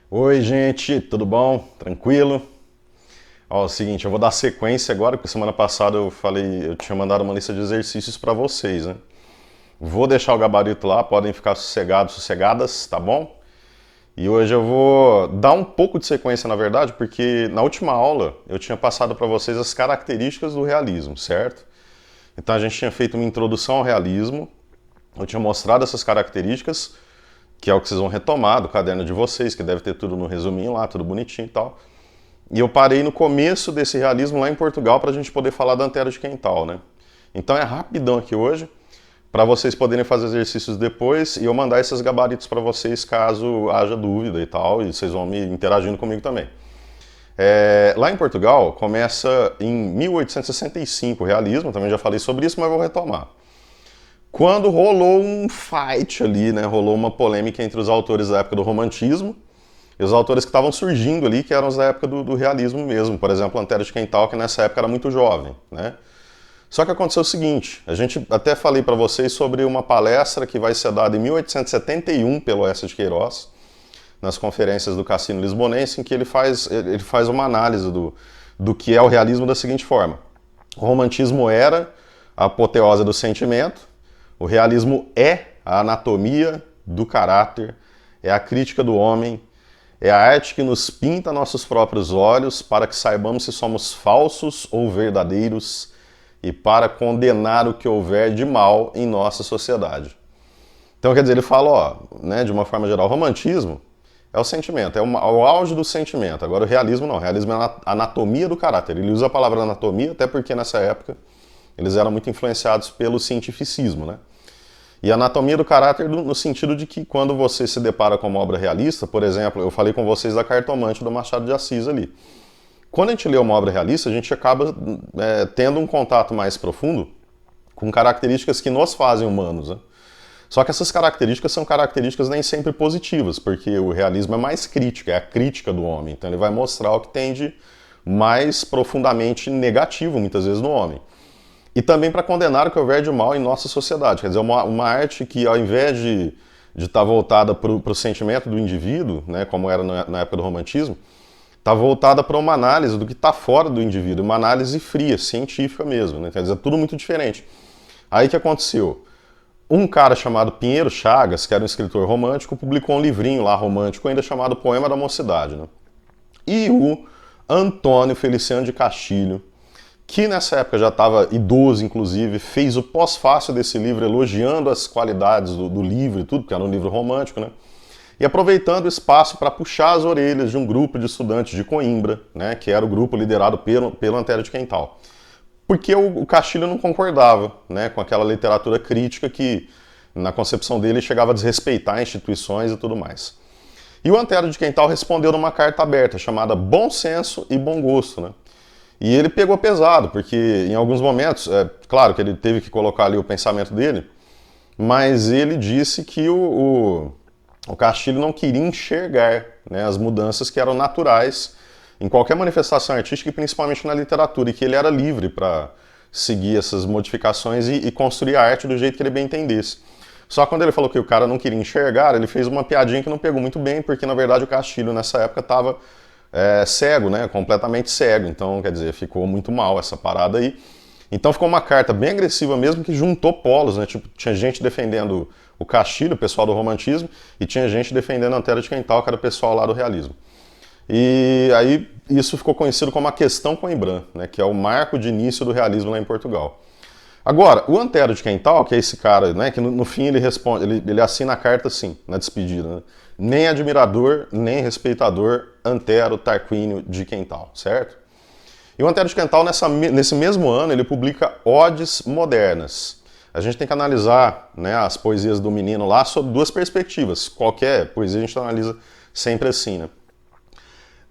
Oi, gente, tudo bom? Tranquilo? Ó, é o seguinte, eu vou dar sequência agora, porque semana passada eu tinha mandado uma lista de exercícios para vocês, né? Vou deixar o gabarito lá, podem ficar sossegados, sossegadas, tá bom? E hoje eu vou dar um pouco de sequência, na verdade, porque na última aula eu tinha passado para vocês as características do realismo, certo? Então a gente tinha feito uma introdução ao realismo, eu tinha mostrado essas características, que é o que vocês vão retomar do caderno de vocês, que deve ter tudo no resuminho lá, tudo bonitinho e tal. E eu parei no começo desse realismo lá em Portugal para a gente poder falar da Antero de Quental, né? Então é rapidão aqui hoje, para vocês poderem fazer exercícios depois e eu mandar esses gabaritos para vocês caso haja dúvida e tal, e vocês vão me interagindo comigo também. Lá em Portugal começa em 1865 o realismo, também já falei sobre isso, mas vou retomar. Quando rolou um fight ali, né? Rolou uma polêmica entre os autores da época do romantismo e os autores que estavam surgindo ali, que eram os da época do realismo mesmo. Por exemplo, Antero de Quental, que nessa época era muito jovem, né? Só que aconteceu o seguinte, a gente até falei para vocês sobre uma palestra que vai ser dada em 1871 pelo Eça de Queiroz, nas conferências do Cassino Lisbonense, em que ele faz uma análise do que é o realismo da seguinte forma. O romantismo era a apoteose do sentimento, o realismo é a anatomia do caráter, é a crítica do homem, é a arte que nos pinta nossos próprios olhos para que saibamos se somos falsos ou verdadeiros e para condenar o que houver de mal em nossa sociedade. Então, quer dizer, ele fala, ó, né, de uma forma geral, o romantismo é o sentimento, é o auge do sentimento. Agora, o realismo não, o realismo é a anatomia do caráter. Ele usa a palavra anatomia, até porque nessa época eles eram muito influenciados pelo cientificismo, né? E a anatomia do caráter no sentido de que quando você se depara com uma obra realista, por exemplo, eu falei com vocês da Cartomante do Machado de Assis ali. Quando a gente lê uma obra realista, a gente acaba tendo um contato mais profundo com características que nos fazem humanos, né? Só que essas características são características nem sempre positivas, porque o realismo é mais crítico, é a crítica do homem. Então ele vai mostrar o que tem de mais profundamente negativo, muitas vezes, no homem. E também para condenar o que houver de mal em nossa sociedade. Quer dizer, uma arte que, ao invés de estar voltada para o sentimento do indivíduo, né, como era na época do romantismo, está voltada para uma análise do que está fora do indivíduo, uma análise fria, científica mesmo. Né? Quer dizer, tudo muito diferente. Aí o que aconteceu? Um cara chamado Pinheiro Chagas, que era um escritor romântico, publicou um livrinho lá romântico, ainda chamado Poema da Mocidade. Né? E o Antônio Feliciano de Castilho, que nessa época já estava idoso, inclusive, fez o pós-fácil desse livro elogiando as qualidades do livro e tudo, porque era um livro romântico, né? E aproveitando o espaço para puxar as orelhas de um grupo de estudantes de Coimbra, né, que era o grupo liderado pelo Antero de Quental. Porque o Castilho não concordava, né, com aquela literatura crítica que, na concepção dele, chegava a desrespeitar instituições e tudo mais. E o Antero de Quental respondeu numa carta aberta, chamada Bom Senso e Bom Gosto, né? E ele pegou pesado, porque em alguns momentos, claro que ele teve que colocar ali o pensamento dele, mas ele disse que o Castilho não queria enxergar, né, as mudanças que eram naturais em qualquer manifestação artística e principalmente na literatura, e que ele era livre para seguir essas modificações e construir a arte do jeito que ele bem entendesse. Só quando ele falou que o cara não queria enxergar, ele fez uma piadinha que não pegou muito bem, porque na verdade o Castilho nessa época estava cego, né? Completamente cego. Então, quer dizer, ficou muito mal essa parada aí. Então ficou uma carta bem agressiva mesmo que juntou polos, né? Tipo, tinha gente defendendo o Castilho, o pessoal do romantismo, e tinha gente defendendo Antero de Quental, que era o pessoal lá do realismo. E aí isso ficou conhecido como a Questão Coimbra, né? Que é o marco de início do realismo lá em Portugal. Agora, o Antero de Quental, que é esse cara, né, que no fim ele responde, ele assina a carta assim, na despedida, né? Nem admirador, nem respeitador, Antero Tarquínio de Quental, certo? E o Antero de Quental, nesse mesmo ano, ele publica Odes Modernas. A gente tem que analisar, né, as poesias do menino lá sob duas perspectivas. Qualquer poesia a gente analisa sempre assim, né?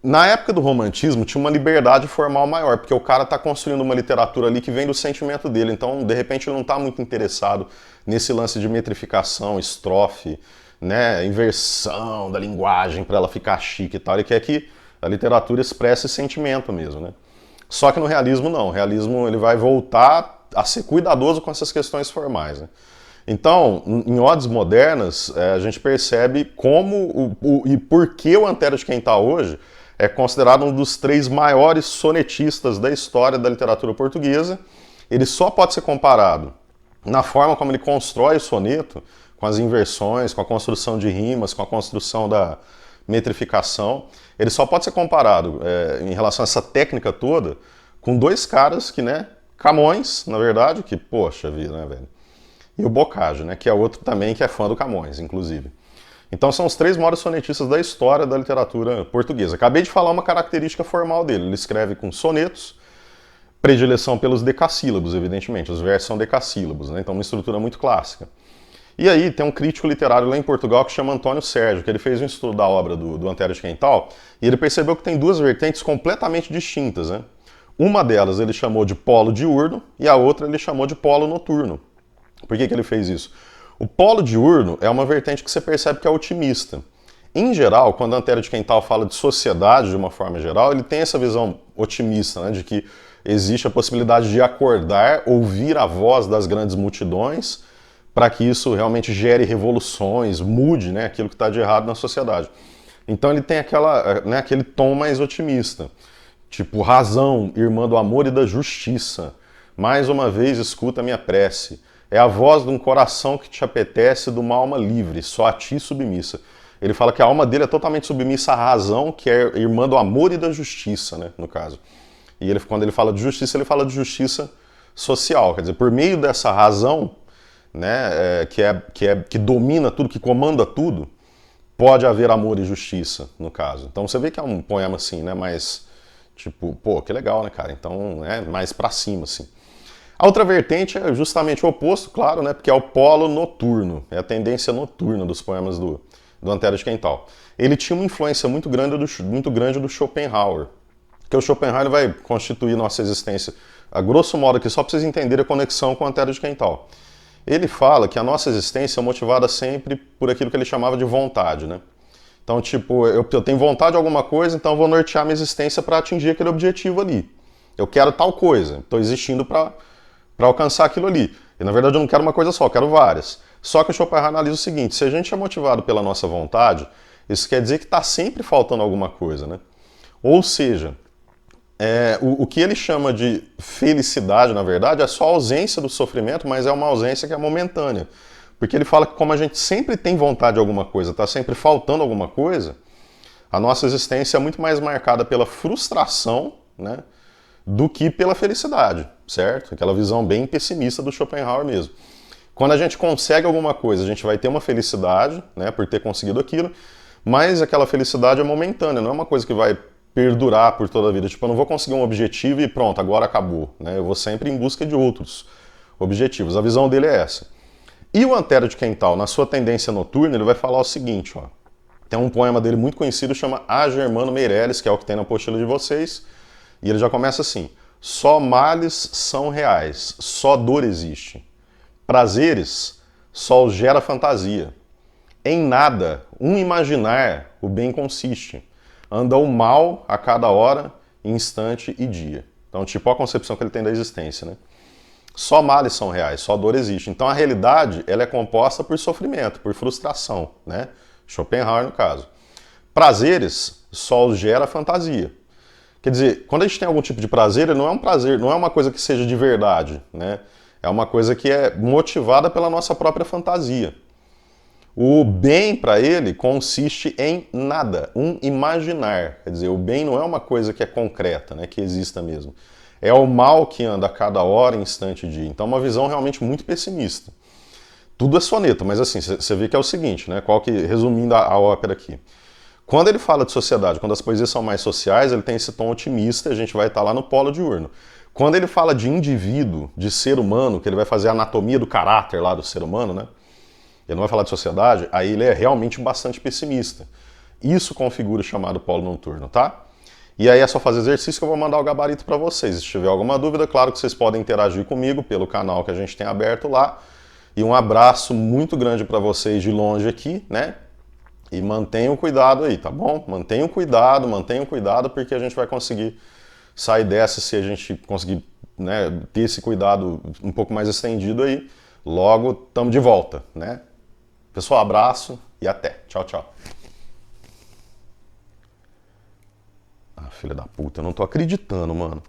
Na época do romantismo tinha uma liberdade formal maior, porque o cara está construindo uma literatura ali que vem do sentimento dele, então de repente ele não está muito interessado nesse lance de metrificação, estrofe, né, inversão da linguagem para ela ficar chique e tal. Ele quer que a literatura expresse sentimento mesmo, né? Só que no realismo não, o realismo ele vai voltar a ser cuidadoso com essas questões formais, né? Então, em odes modernas, a gente percebe como e por que o Antero de Quental hoje é considerado um dos 3 maiores sonetistas da história da literatura portuguesa. Ele só pode ser comparado na forma como ele constrói o soneto, com as inversões, com a construção de rimas, com a construção da metrificação. Ele só pode ser comparado em relação a essa técnica toda com 2 caras que, né, Camões, na verdade, que, poxa vida, né, velho? E o Boccaccio, né, que é outro também que é fã do Camões, inclusive. Então são os 3 maiores sonetistas da história da literatura portuguesa. Acabei de falar uma característica formal dele. Ele escreve com sonetos, predileção pelos decassílabos, evidentemente. Os versos são decassílabos, né? Então uma estrutura muito clássica. E aí tem um crítico literário lá em Portugal que chama Antônio Sérgio, que ele fez um estudo da obra do Antero de Quental, e ele percebeu que tem 2 vertentes completamente distintas, né? Uma delas ele chamou de polo diurno e a outra ele chamou de polo noturno. Por que ele fez isso? O polo diurno é uma vertente que você percebe que é otimista. Em geral, quando Antero de Quental fala de sociedade de uma forma geral, ele tem essa visão otimista, né, de que existe a possibilidade de acordar, ouvir a voz das grandes multidões, para que isso realmente gere revoluções, mude, né, aquilo que está de errado na sociedade. Então ele tem aquele tom mais otimista. Tipo, razão, irmã do amor e da justiça. Mais uma vez escuta a minha prece. É a voz de um coração que te apetece, de uma alma livre, só a ti submissa. Ele fala que a alma dele é totalmente submissa à razão, que é irmã do amor e da justiça, né, no caso. E ele, quando ele fala de justiça, ele fala de justiça social. Quer dizer, por meio dessa razão, né, que domina tudo, que comanda tudo, pode haver amor e justiça, no caso. Então você vê que é um poema assim, né, mais tipo, pô, que legal, né, cara? Então é mais pra cima, assim. A outra vertente é justamente o oposto, claro, né, porque é o polo noturno, é a tendência noturna dos poemas do Antero de Quental. Ele tinha uma influência muito grande do Schopenhauer, que o Schopenhauer vai constituir nossa existência, a grosso modo aqui, só para vocês entenderem a conexão com o Antero de Quental. Ele fala que a nossa existência é motivada sempre por aquilo que ele chamava de vontade, né? Então, tipo, eu tenho vontade de alguma coisa, então eu vou nortear minha existência para atingir aquele objetivo ali. Eu quero tal coisa, estou existindo para alcançar aquilo ali. E na verdade eu não quero uma coisa só, eu quero várias. Só que o Schopenhauer analisa o seguinte: se a gente é motivado pela nossa vontade, isso quer dizer que está sempre faltando alguma coisa, né? Ou seja, o que ele chama de felicidade, na verdade, é só a ausência do sofrimento, mas é uma ausência que é momentânea. Porque ele fala que como a gente sempre tem vontade de alguma coisa, está sempre faltando alguma coisa, a nossa existência é muito mais marcada pela frustração, né, do que pela felicidade, certo? Aquela visão bem pessimista do Schopenhauer mesmo. Quando a gente consegue alguma coisa, a gente vai ter uma felicidade, né, por ter conseguido aquilo, mas aquela felicidade é momentânea, não é uma coisa que vai perdurar por toda a vida. Tipo, eu não vou conseguir um objetivo e pronto, agora acabou, né? Eu vou sempre em busca de outros objetivos. A visão dele é essa. E o Antero de Quental, na sua tendência noturna, ele vai falar o seguinte, ó. Tem um poema dele muito conhecido, chama A Germano Meirelles, que é o que tem na apostila de vocês, e ele já começa assim: só males são reais, só dor existe. Prazeres, só os gera fantasia. Em nada, um imaginar, o bem consiste. Anda o mal a cada hora, instante e dia. Então, tipo, a concepção que ele tem da existência, né? Só males são reais, só dor existe. Então a realidade, ela é composta por sofrimento, por frustração, né? Schopenhauer no caso. Prazeres só os gera fantasia. Quer dizer, quando a gente tem algum tipo de prazer, ele não é um prazer, não é uma coisa que seja de verdade, né? É uma coisa que é motivada pela nossa própria fantasia. O bem para ele consiste em nada, um imaginar. Quer dizer, o bem não é uma coisa que é concreta, né, que exista mesmo. É o mal que anda a cada hora, instante e dia. Então, uma visão realmente muito pessimista. Tudo é soneto, mas assim, você vê que é o seguinte, né? Resumindo a ópera aqui. Quando ele fala de sociedade, quando as poesias são mais sociais, ele tem esse tom otimista, a gente vai estar lá no polo diurno. Quando ele fala de indivíduo, de ser humano, que ele vai fazer a anatomia do caráter lá do ser humano, né? Ele não vai falar de sociedade, aí ele é realmente bastante pessimista. Isso configura o chamado polo noturno, tá? E aí é só fazer exercício que eu vou mandar o gabarito para vocês. Se tiver alguma dúvida, claro que vocês podem interagir comigo pelo canal que a gente tem aberto lá. E um abraço muito grande para vocês de longe aqui, né? E mantenham cuidado aí, tá bom? Mantenham cuidado, porque a gente vai conseguir sair dessa se a gente conseguir, né, ter esse cuidado um pouco mais estendido aí. logo tamo de volta, né? Pessoal, abraço e até. Tchau, tchau. Ah, filha da puta, eu não tô acreditando, mano.